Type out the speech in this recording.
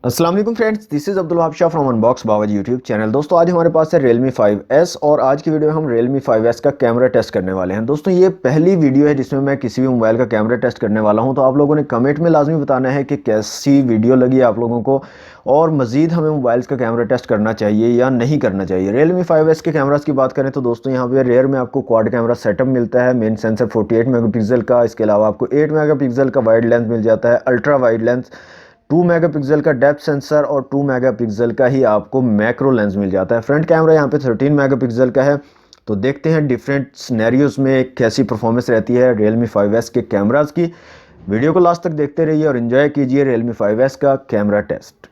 अस्सलाम वालेकुम friends, this is Abdul Shah from Unbox Bawaji YouTube channel. दोस्तों आज हमारे पास है Realme 5S और आज की वीडियो में हम Realme 5S का कैमरा टेस्ट करने वाले हैं। दोस्तों ये पहली वीडियो है जिसमें मैं किसी भी मोबाइल का कैमरा टेस्ट करने वाला हूं, तो आप लोगों ने कमेंट में लाजमी बताना है कि कैसी वीडियो लगी आप लोगों को और मज़ीद हमें मोबाइल्स का कैमरा टेस्ट करना चाहिए या नहीं करना चाहिए। Realme 5S के कैमरास की बात करें तो दोस्तों यहाँ पे रेयर में आपको क्वाड कैमरा सेटअप मिलता है, मेन सेंसर 48 मेगापिक्सल का, इसके अलावा आपको 8 मेगापिक्सल का वाइड लेंस मिल जाता है, अल्ट्रा वाइड लेंस 2 मेगापिक्सल का डेप्थ सेंसर और 2 मेगापिक्सल का ही आपको मैक्रो लेंस मिल जाता है। फ्रंट कैमरा यहाँ पे 13 मेगापिक्सल का है। तो देखते हैं डिफरेंट सिनेरियोज में कैसी परफॉर्मेंस रहती है Realme 5S के कैमरास की। वीडियो को लास्ट तक देखते रहिए और एंजॉय कीजिए Realme 5S का कैमरा टेस्ट।